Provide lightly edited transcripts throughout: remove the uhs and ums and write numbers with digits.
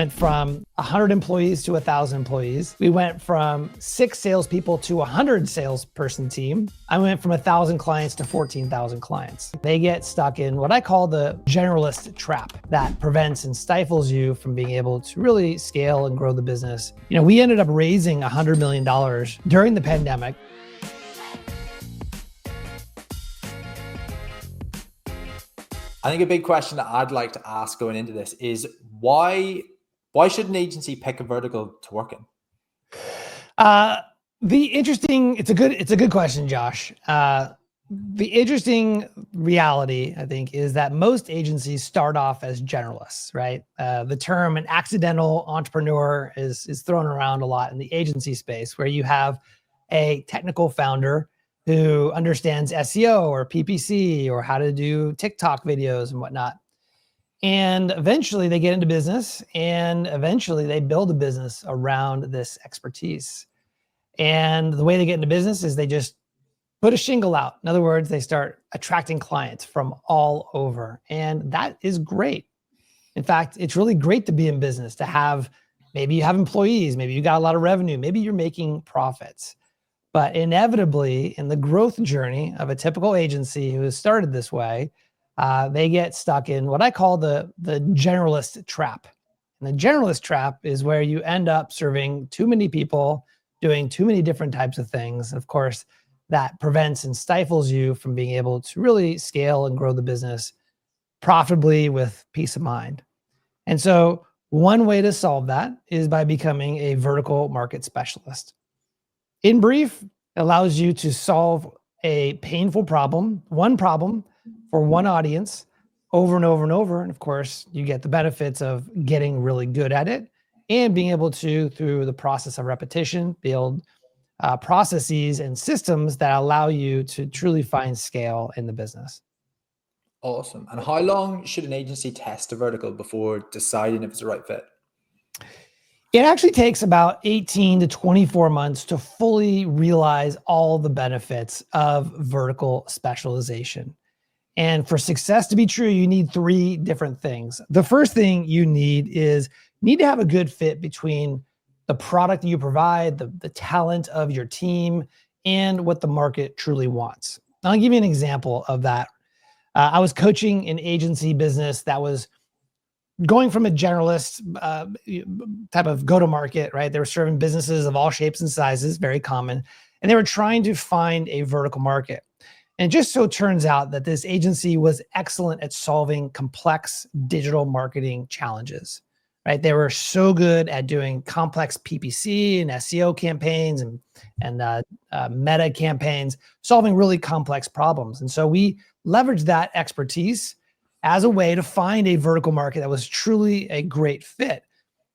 Went from 100 employees to 1,000 employees. We went from 6 salespeople to 100 salesperson team. I went from 1,000 clients to 14,000 clients. They get stuck in what I call the generalist trap that prevents and stifles you from being able to really scale and grow the business. We ended up raising $100 million during the pandemic. I think a big question that I'd like to ask going into this is why should an agency pick a vertical to work in? It's a good question, Josh. The interesting reality, I think, is that most agencies start off as generalists, right? The term an accidental entrepreneur is thrown around a lot in the agency space, where you have a technical founder who understands SEO or PPC or how to do TikTok videos and whatnot. And eventually they get into business, and eventually they build a business around this expertise. And the way they get into business is they just put a shingle out. In other words, they start attracting clients from all over. And that is great. In fact, it's really great to be in business, to have, maybe you have employees, maybe you got a lot of revenue, maybe you're making profits. But inevitably, in the growth journey of a typical agency who has started this way, they get stuck in what I call the generalist trap. And the generalist trap is where you end up serving too many people, doing too many different types of things. Of course, that prevents and stifles you from being able to really scale and grow the business profitably with peace of mind. And so one way to solve that is by becoming a vertical market specialist. In brief, it allows you to solve a painful problem, one problem for one audience over and over and over. And of course, you get the benefits of getting really good at it and being able to, through the process of repetition, build processes and systems that allow you to truly find scale in the business. Awesome. And how long should an agency test a vertical before deciding if it's the right fit? It actually takes about 18 to 24 months to fully realize all the benefits of vertical specialization. And for success to be true, you need 3 different things. The first thing you need to have a good fit between the product you provide, the talent of your team, and what the market truly wants. I'll give you an example of that. I was coaching an agency business that was going from a generalist type of go-to-market, right? They were serving businesses of all shapes and sizes, very common, and they were trying to find a vertical market. And it just so turns out that this agency was excellent at solving complex digital marketing challenges, right? They were so good at doing complex PPC and SEO campaigns and meta campaigns, solving really complex problems. And so we leveraged that expertise as a way to find a vertical market that was truly a great fit.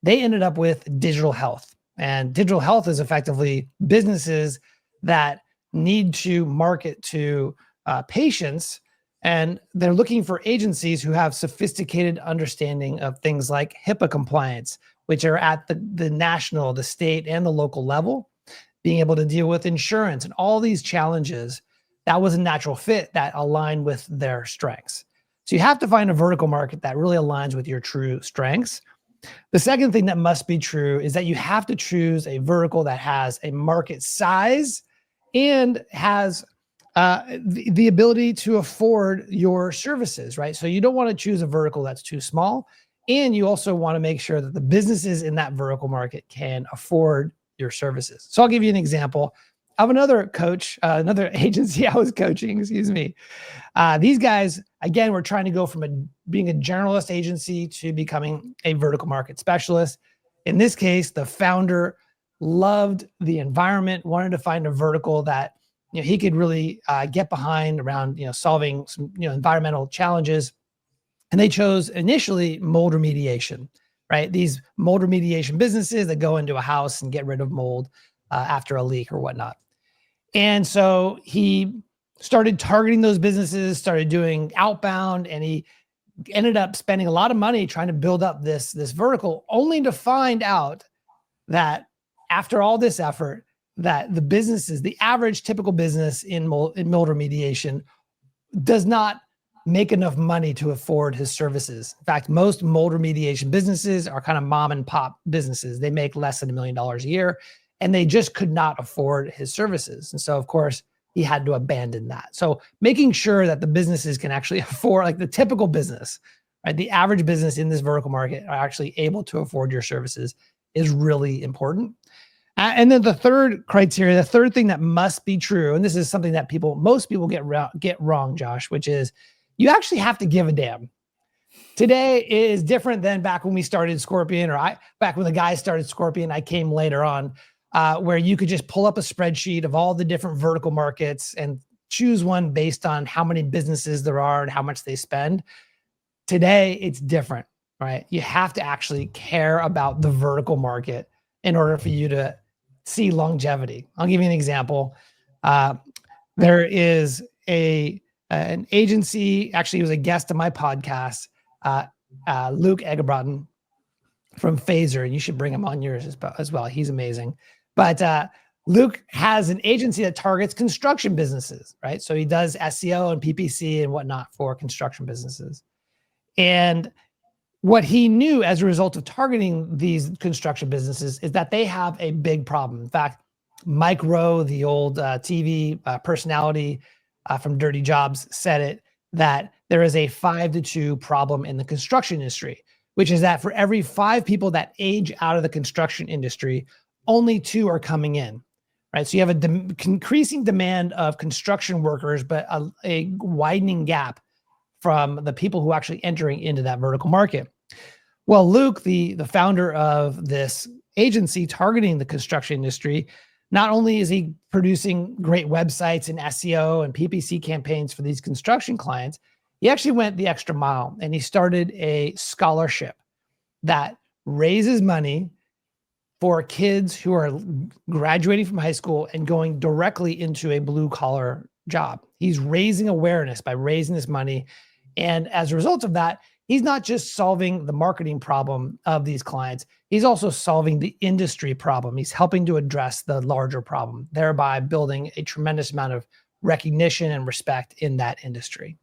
They ended up with digital health. And digital health is effectively businesses that need to market to patients, and they're looking for agencies who have sophisticated understanding of things like HIPAA compliance, which are at the national, the state, and the local level, being able to deal with insurance and all these challenges. That was a natural fit that aligned with their strengths. So you have to find a vertical market that really aligns with your true strengths. The second thing that must be true is that you have to choose a vertical that has a market size and has the ability to afford your services, right? So you don't want to choose a vertical that's too small. And you also want to make sure that the businesses in that vertical market can afford your services. So I'll give you an example of another coach, another agency I was coaching, excuse me. These guys, again, were trying to go from being a generalist agency to becoming a vertical market specialist. In this case, the founder loved the environment, wanted to find a vertical that he could really get behind around solving some environmental challenges. And they chose initially mold remediation, right? These mold remediation businesses that go into a house and get rid of mold after a leak or whatnot. And so he started targeting those businesses, started doing outbound, and he ended up spending a lot of money trying to build up this vertical, only to find out that after all this effort, that the businesses, the average typical business in mold remediation does not make enough money to afford his services. In fact, most mold remediation businesses are kind of mom and pop businesses. They make less than $1 million a year, and they just could not afford his services. And so, of course, he had to abandon that. So making sure that the businesses can actually afford, like the typical business, right? The average business in this vertical market are actually able to afford your services is really important. And then the third criteria, the third thing that must be true, and this is something that most people get wrong, Josh, which is you actually have to give a damn. Today is different than back when we started Scorpion, or back when the guys started Scorpion. I came later on, where you could just pull up a spreadsheet of all the different vertical markets and choose one based on how many businesses there are and how much they spend. Today, it's different, right? You have to actually care about the vertical market in order for you to see longevity. I'll give you an example. There is an agency, actually he was a guest on my podcast, Luke Egerbrotten from Phaser, and you should bring him on yours as well. He's amazing. But Luke has an agency that targets construction businesses, right? So he does SEO and PPC and whatnot for construction businesses. And what he knew as a result of targeting these construction businesses is that they have a big problem. In fact, Mike Rowe, the old TV personality from Dirty Jobs, said it, that there is a 5-2 problem in the construction industry, which is that for every 5 people that age out of the construction industry, only 2 are coming in, right? So you have a increasing demand of construction workers, but a widening gap from the people who are actually entering into that vertical market. Well, Luke, the founder of this agency targeting the construction industry, not only is he producing great websites and SEO and PPC campaigns for these construction clients, he actually went the extra mile and he started a scholarship that raises money for kids who are graduating from high school and going directly into a blue collar job. He's raising awareness by raising this money. And as a result of that, he's not just solving the marketing problem of these clients, he's also solving the industry problem. He's helping to address the larger problem, thereby building a tremendous amount of recognition and respect in that industry.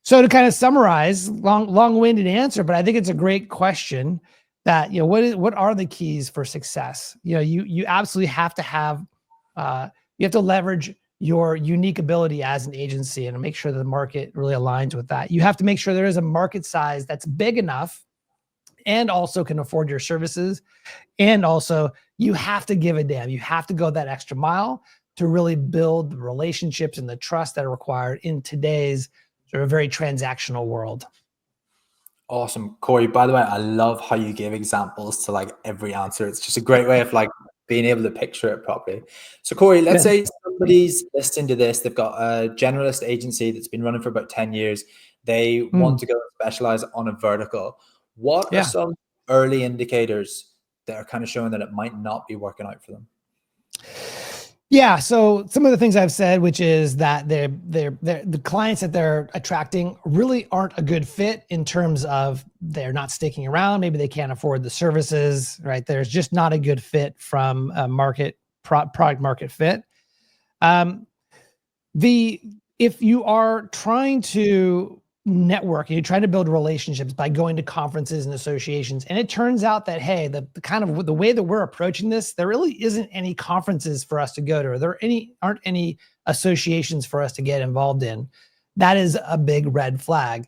So to kind of summarize, long-winded answer, but I think it's a great question that, what are the keys for success? You absolutely have to have, you have to leverage your unique ability as an agency and make sure that the market really aligns with that. You have to make sure there is a market size that's big enough and also can afford your services. And also you have to give a damn. You have to go that extra mile to really build the relationships and the trust that are required in today's sort of very transactional world. Awesome. Corey, by the way, I love how you give examples to like every answer. It's just a great way of like being able to picture it properly. So Corey, let's say somebody's listening to this, they've got a generalist agency that's been running for about 10 years. They want to go specialize on a vertical. What are some early indicators that are kind of showing that it might not be working out for them? Yeah, so some of the things I've said, which is that the clients that they're attracting really aren't a good fit in terms of they're not sticking around. Maybe they can't afford the services, right? There's just not a good fit from a product market fit. If you are trying to network, you're trying to build relationships by going to conferences and associations, and it turns out that, hey, the kind of the way that we're approaching this, there really isn't any conferences for us to go to, or there aren't any associations for us to get involved in. That is a big red flag.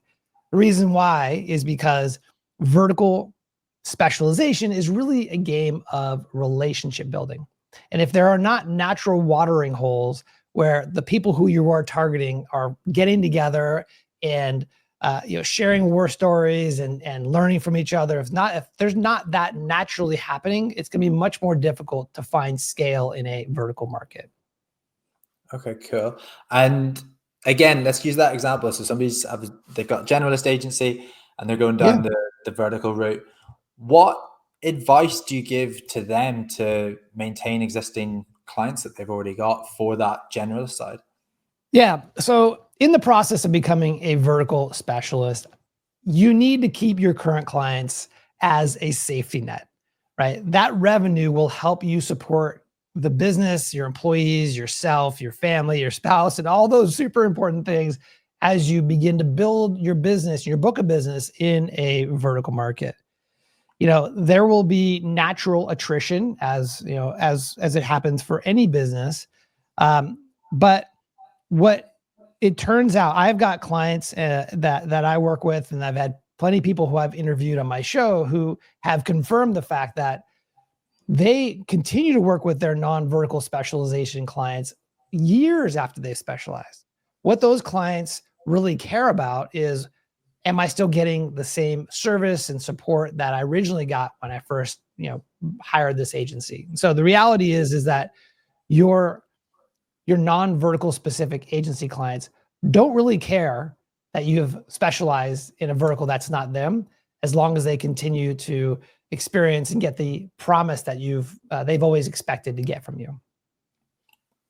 The reason why is because vertical specialization is really a game of relationship building. And if there are not natural watering holes where the people who you are targeting are getting together and sharing war stories and learning from each other, if there's not that naturally happening, it's going to be much more difficult to find scale in a vertical market. Okay, cool. And again, let's use that example. So they've got a generalist agency and they're going down the vertical route. What advice do you give to them to maintain existing clients that they've already got for that generalist side? Yeah. So in the process of becoming a vertical specialist, you need to keep your current clients as a safety net, right? That revenue will help you support the business, your employees, yourself, your family, your spouse, and all those super important things as you begin to build your business, your book of business in a vertical market. There will be natural attrition as it happens for any business. But what it turns out, I've got clients that I work with, and I've had plenty of people who I've interviewed on my show who have confirmed the fact that they continue to work with their non-vertical specialization clients years after they specialize. What those clients really care about is, am I still getting the same service and support that I originally got when I first, hired this agency? So the reality is that your non-vertical specific agency clients don't really care that you have specialized in a vertical that's not them, as long as they continue to experience and get the promise that they've always expected to get from you.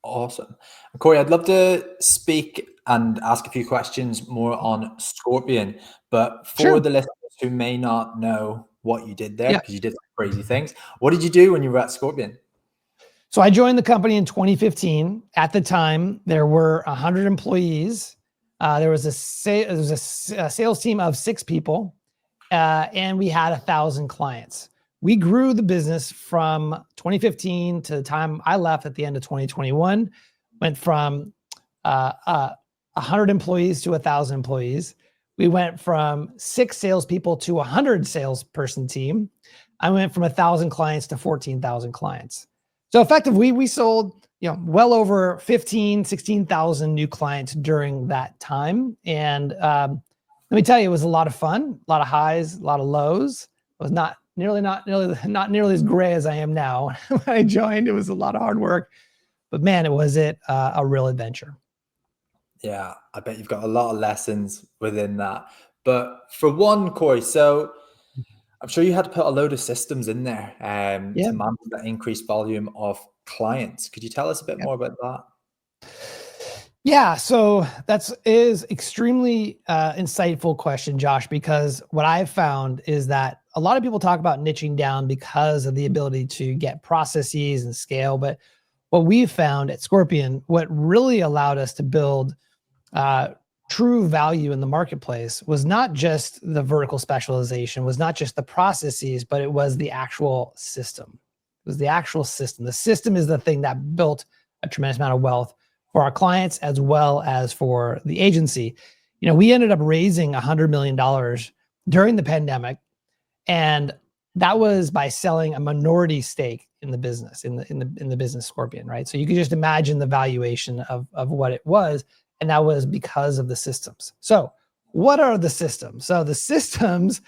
Awesome. Corey, I'd love to speak and ask a few questions more on Scorpion, but for the listeners who may not know what you did there, because you did some crazy things, what did you do when you were at Scorpion? So I joined the company in 2015. At the time, there were 100 employees. There was a sales team of 6 people, and we had 1,000 clients. We grew the business from 2015 to the time I left at the end of 2021, went from 100 employees to 1,000 employees. We went from 6 salespeople to 100 salesperson team. I went from 1,000 clients to 14,000 clients. So effectively, we sold well over 16,000 new clients during that time. And let me tell you, it was a lot of fun, a lot of highs, a lot of lows. It was not nearly as gray as I am now. When I joined, it was a lot of hard work, but man, was it a real adventure. Yeah, I bet you've got a lot of lessons within that. But for one, Corey, so I'm sure you had to put a load of systems in there to manage that increased volume of clients. Could you tell us a bit more about that? Yeah, so that is extremely insightful question, Josh, because what I've found is that a lot of people talk about niching down because of the ability to get processes and scale. But what we've found at Scorpion, what really allowed us to build true value in the marketplace was not just the vertical specialization, was not just the processes, but it was the actual system. It was the actual system. The system is the thing that built a tremendous amount of wealth for our clients as well as for the agency. We ended up raising $100 million during the pandemic, and that was by selling a minority stake in the business, in the business Scorpion, right? So you could just imagine the valuation of what it was. And that was because of the systems. So what are the systems? So the systems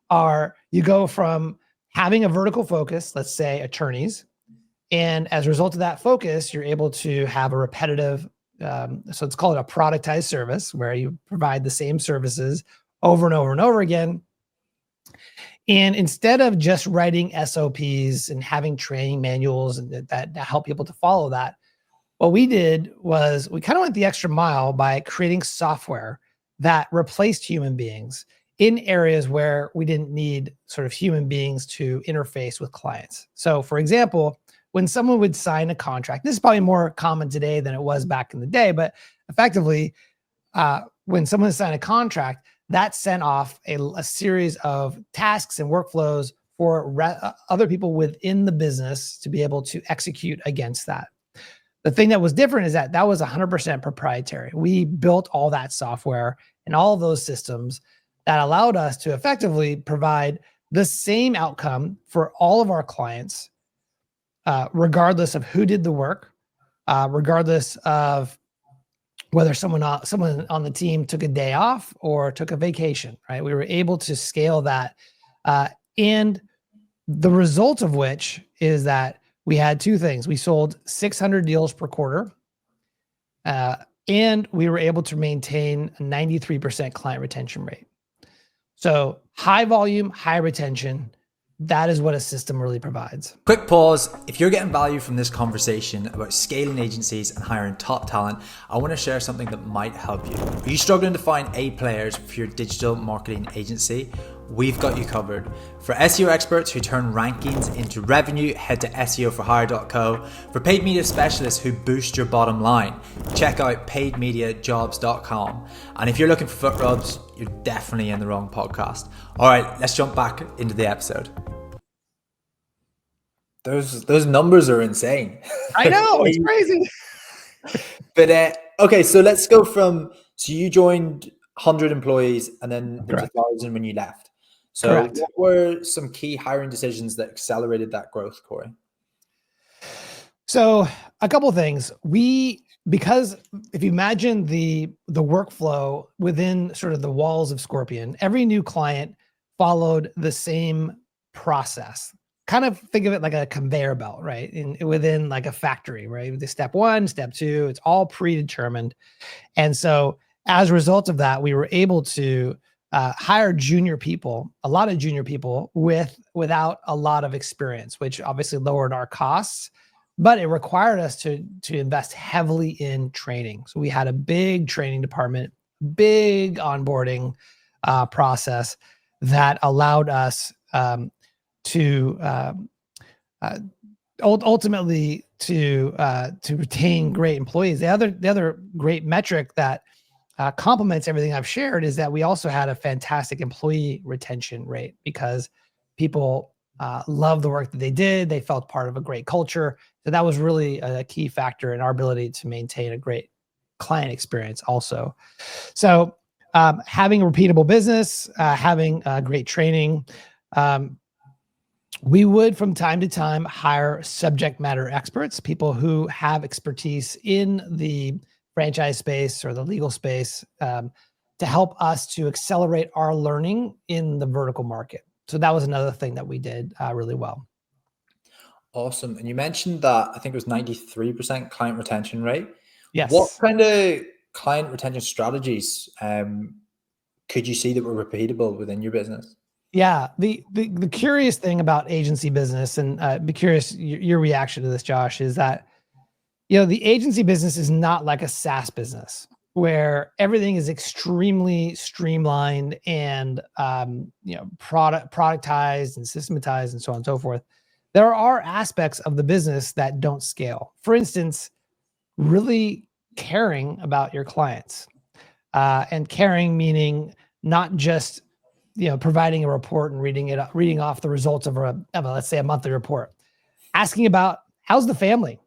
are, you go from having a vertical focus, let's say attorneys, and as a result of that focus, you're able to have a repetitive, so it's called a productized service, where you provide the same services over and over and over again. And instead of just writing SOPs and having training manuals that help people to follow that, what we did was we kind of went the extra mile by creating software that replaced human beings in areas where we didn't need sort of human beings to interface with clients. So for example, when someone would sign a contract, this is probably more common today than it was back in the day, but effectively, when someone signed a contract, that sent off a series of tasks and workflows for other people within the business to be able to execute against that. The thing that was different is that was 100% proprietary. We built all that software and all of those systems that allowed us to effectively provide the same outcome for all of our clients, regardless of who did the work, regardless of whether someone on the team took a day off or took a vacation, right? We were able to scale that. And the result of which is that we had 2 things. We sold 600 deals per quarter, and we were able to maintain a 93% client retention rate. So high volume, high retention, that is what a system really provides. Quick pause. If you're getting value from this conversation about scaling agencies and hiring top talent, I want to share something that might help you. Are you struggling to find A players for your digital marketing agency? we've got you covered. For SEO experts who turn rankings into revenue, head to SEOforhire.co. For paid media specialists who boost your bottom line, check out paidmediajobs.com. And if you're looking for foot rubs, you're definitely in the wrong podcast. All right, let's jump back into the episode. Those numbers are insane. I know, it's crazy. But okay, so let's go from, so you joined 100 employees and then there was 1,000 when you left. So Correct. What were some key hiring decisions that accelerated that growth, Corey? So a couple of things. Because if you imagine the workflow within sort of the walls of Scorpion, every new client followed the same process. Kind of think of it like a conveyor belt, right? Within like a factory, right? The step 1, step 2, it's all predetermined. And so as a result of that, we were able to hire junior people, a lot of junior people without a lot of experience, which obviously lowered our costs, but it required us to invest heavily in training. So we had a big training department, big onboarding process that allowed us to ultimately to retain great employees. The other great metric that complements everything I've shared is that we also had a fantastic employee retention rate because people loved the work that they did. They felt part of a great culture. So that was really a key factor in our ability to maintain a great client experience also. So having a repeatable business, having great training, we would from time to time hire subject matter experts, people who have expertise in the franchise space or the legal space to help us to accelerate our learning in the vertical market. So that was another thing that we did really well. Awesome. And you mentioned that I think it was 93% client retention rate. Yes. What kind of client retention strategies could you see that were repeatable within your business? Yeah, the curious thing about agency business, and be curious your reaction to this, Josh, is that the agency business is not like a SaaS business where everything is extremely streamlined and productized and systematized and so on and so forth. There are aspects of the business that don't scale. For instance, really caring about your clients, and caring meaning not just providing a report and reading off the results of let's say a monthly report, asking about how's the family,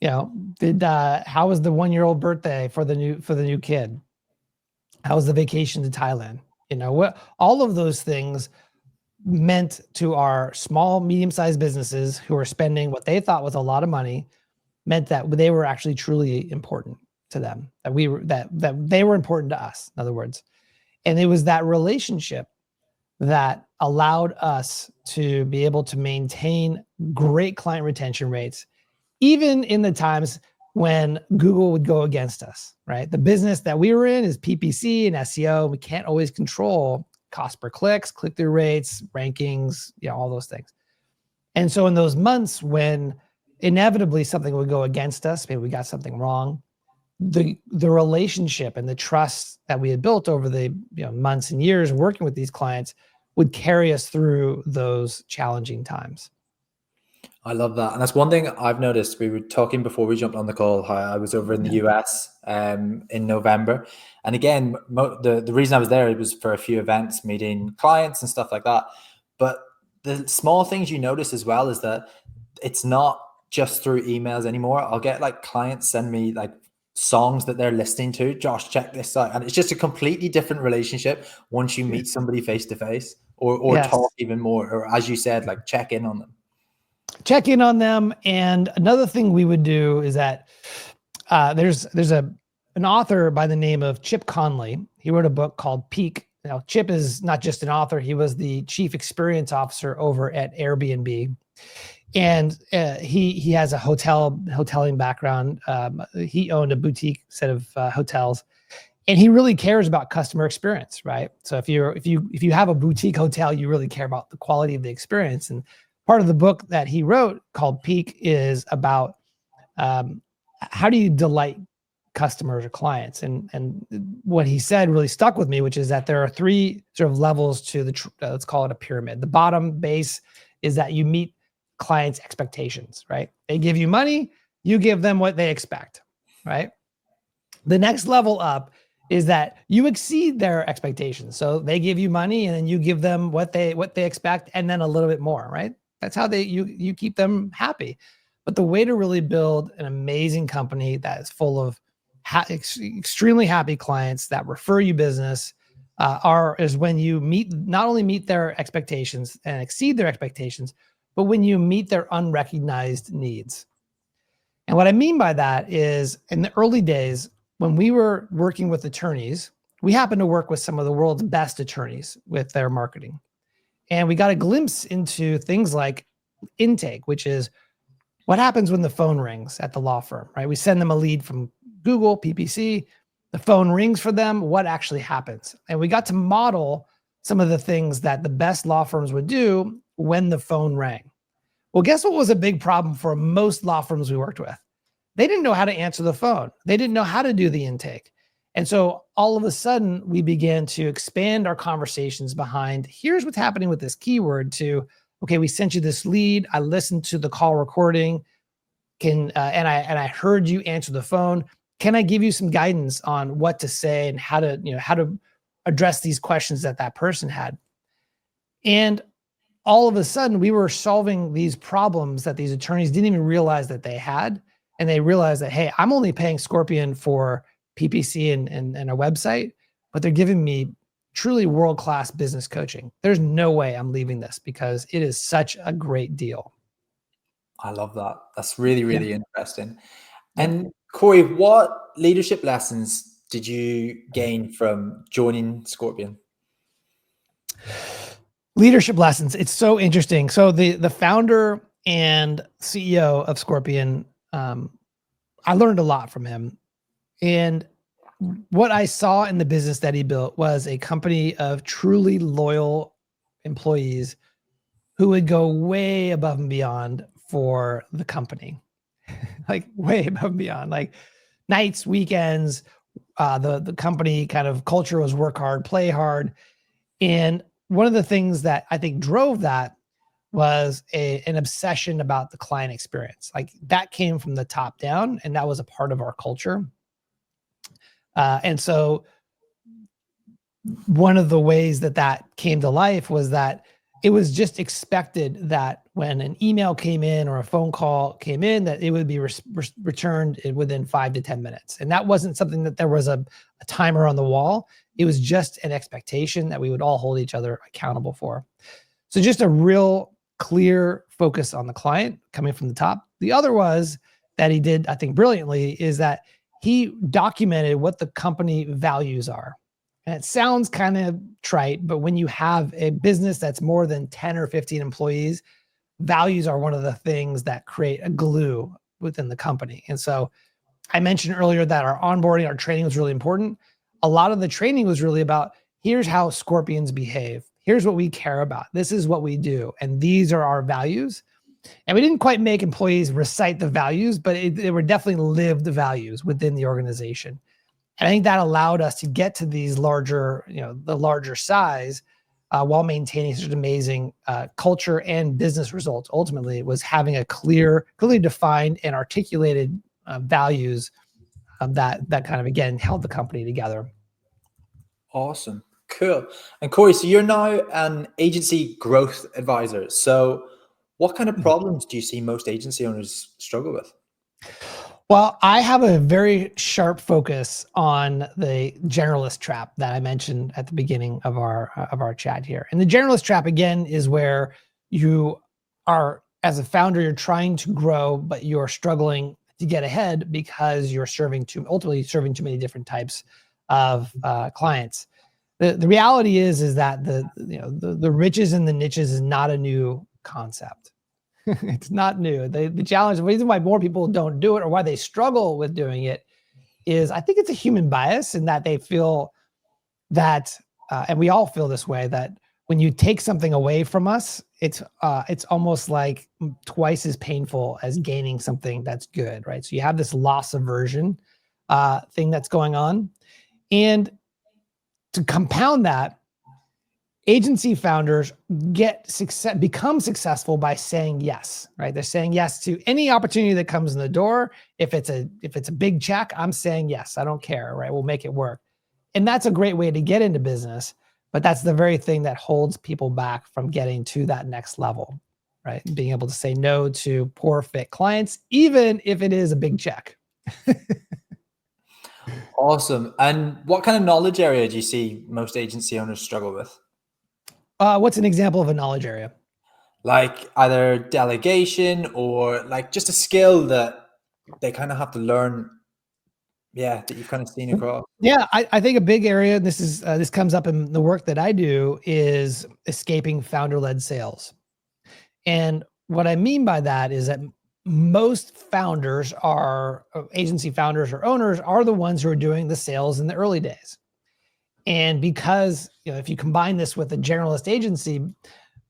how was the 1-year-old birthday for the new kid, how was the vacation to Thailand, what all of those things meant to our small, medium-sized businesses who are spending what they thought was a lot of money, meant that they were actually truly important to them, that they were important to us, in other words. And it was that relationship that allowed us to be able to maintain great client retention rates, even in the times when Google would go against us, right? The business that we were in is PPC and SEO. We can't always control cost per clicks, click-through rates, rankings, all those things. And so in those months when inevitably something would go against us, maybe we got something wrong, the relationship and the trust that we had built over the months and years working with these clients would carry us through those challenging times. I love that. And that's one thing I've noticed. We were talking before we jumped on the call, how I was over in the US in November. And again, the reason I was there, it was for a few events, meeting clients and stuff like that. But the small things you notice as well is that it's not just through emails anymore. I'll get like clients send me like songs that they're listening to. Josh, check this out. And it's just a completely different relationship once you meet somebody face to face or Yes. talk even more, or as you said, like check in on them. Check in on them. And another thing we would do is that there's an author by the name of Chip Conley. He wrote a book called Peak. Now, Chip is not just an author. He was the chief experience officer over at Airbnb. And he has a hoteling background. He owned a boutique set of hotels, and he really cares about customer experience, right? So if you have a boutique hotel, you really care about the quality of the experience. And part of the book that he wrote called Peak is about how do you delight customers or clients. And what he said really stuck with me, which is that there are three sort of levels to the, let's call it a pyramid. The bottom base is that you meet clients' expectations, right? They give you money, you give them what they expect, right? The next level up is that you exceed their expectations. So they give you money and then you give them what they expect and then a little bit more, right? That's how you keep them happy. But the way to really build an amazing company that is full of extremely happy clients that refer you business is when you not only meet their expectations and exceed their expectations, but when you meet their unrecognized needs. And what I mean by that is in the early days, when we were working with attorneys, we happened to work with some of the world's best attorneys with their marketing. And we got a glimpse into things like intake, which is what happens when the phone rings at the law firm, right? We send them a lead from Google, PPC, the phone rings for them, what actually happens? And we got to model some of the things that the best law firms would do when the phone rang. Well, guess what was a big problem for most law firms we worked with? They didn't know how to answer the phone. They didn't know how to do the intake. And so all of a sudden we began to expand our conversations behind, here's what's happening with this keyword, to, okay, we sent you this lead. I listened to the call recording and I heard you answer the phone. Can I give you some guidance on what to say and how to address these questions that person had? And all of a sudden we were solving these problems that these attorneys didn't even realize that they had. And they realized that, hey, I'm only paying Scorpion for PPC and a website, but they're giving me truly world-class business coaching. There's no way I'm leaving this because it is such a great deal. I love that. That's really, really interesting. And Corey, what leadership lessons did you gain from joining Scorpion? Leadership lessons. It's so interesting. So the founder and CEO of Scorpion, I learned a lot from him. And what I saw in the business that he built was a company of truly loyal employees who would go way above and beyond for the company, like way above and beyond, like nights, weekends. The company kind of culture was work hard, play hard. And one of the things that I think drove that was an obsession about the client experience. Like that came from the top down, and that was a part of our culture. And so one of the ways that came to life was that it was just expected that when an email came in or a phone call came in, that it would be returned within 5 to 10 minutes. And that wasn't something that there was a timer on the wall. It was just an expectation that we would all hold each other accountable for. So just a real clear focus on the client coming from the top. The other was that he did, I think brilliantly, is that he documented what the company values are. And it sounds kind of trite, but when you have a business that's more than 10 or 15 employees, values are one of the things that create a glue within the company. And so I mentioned earlier that our onboarding, our training was really important. A lot of the training was really about, here's how Scorpions behave. Here's what we care about. This is what we do. And these are our values. And we didn't quite make employees recite the values, but they were definitely lived values within the organization. And I think that allowed us to get to these larger, the larger size while maintaining such an amazing culture and business results. Ultimately, it was having a clearly defined and articulated values that kind of, again, held the company together. Awesome. Cool. And Corey, so you're now an agency growth advisor. So what kind of problems do you see most agency owners struggle with? Well, I have a very sharp focus on the generalist trap that I mentioned at the beginning of our chat here. And the generalist trap, again, is where you are, as a founder, you're trying to grow, but you're struggling to get ahead because you're ultimately serving too many different types of clients. The reality is that the riches and the niches is not a new concept. It's not new. The challenge, the reason why more people don't do it or why they struggle with doing it is, I think it's a human bias in that they feel that, and we all feel this way, that when you take something away from us, it's almost like twice as painful as gaining something that's good, right? So you have this loss aversion thing that's going on. And to compound that, agency founders become successful by saying yes, right? They're saying yes to any opportunity that comes in the door. If it's a big check, I'm saying yes. I don't care, right? We'll make it work. And that's a great way to get into business, but that's the very thing that holds people back from getting to that next level, right? Being able to say no to poor fit clients, even if it is a big check. Awesome. And what kind of knowledge area do you see most agency owners struggle with? What's an example of a knowledge area? Like either delegation or like just a skill that they kind of have to learn. Yeah, that you've kind of seen across. Yeah, I think a big area, this comes up in the work that I do, is escaping founder-led sales. And what I mean by that is that most founders agency founders or owners are the ones who are doing the sales in the early days. And because, if you combine this with a generalist agency,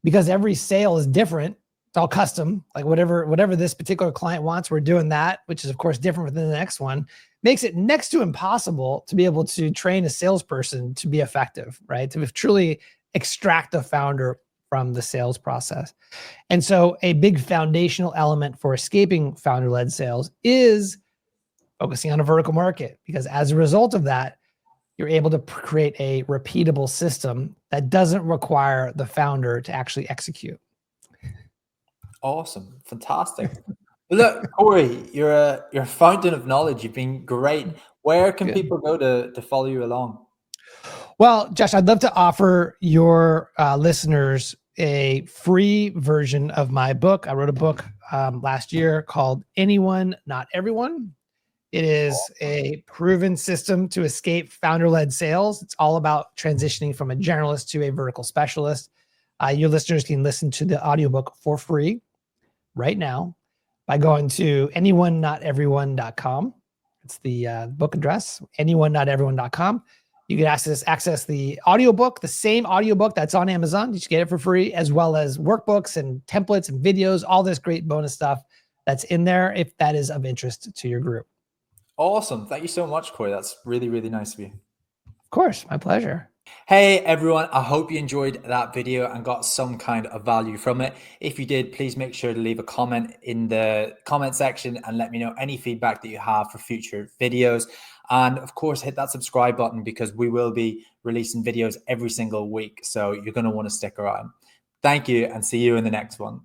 because every sale is different, it's all custom, like whatever this particular client wants, we're doing that, which is of course different than the next one, makes it next to impossible to be able to train a salesperson to be effective, right? To truly extract a founder from the sales process. And so a big foundational element for escaping founder-led sales is focusing on a vertical market, because as a result of that, you're able to create a repeatable system that doesn't require the founder to actually execute. Awesome. Fantastic. Look, Corey, you're a fountain of knowledge. You've been great. Where can people go to follow you along? Well, Josh, I'd love to offer your listeners a free version of my book. I wrote a book last year called Anyone, Not Everyone. It is a proven system to escape founder-led sales. It's all about transitioning from a generalist to a vertical specialist. Your listeners can listen to the audiobook for free right now by going to anyonenoteveryone.com. It's the book address, anyonenoteveryone.com. You can access the audiobook, the same audiobook that's on Amazon. You just get it for free, as well as workbooks and templates and videos, all this great bonus stuff that's in there if that is of interest to your group. Awesome. Thank you so much, Corey. That's really, really nice of you. Of course, my pleasure. Hey everyone, I hope you enjoyed that video and got some kind of value from it. If you did, please make sure to leave a comment in the comment section and let me know any feedback that you have for future videos. And of course, hit that subscribe button because we will be releasing videos every single week. So you're going to want to stick around. Thank you and see you in the next one.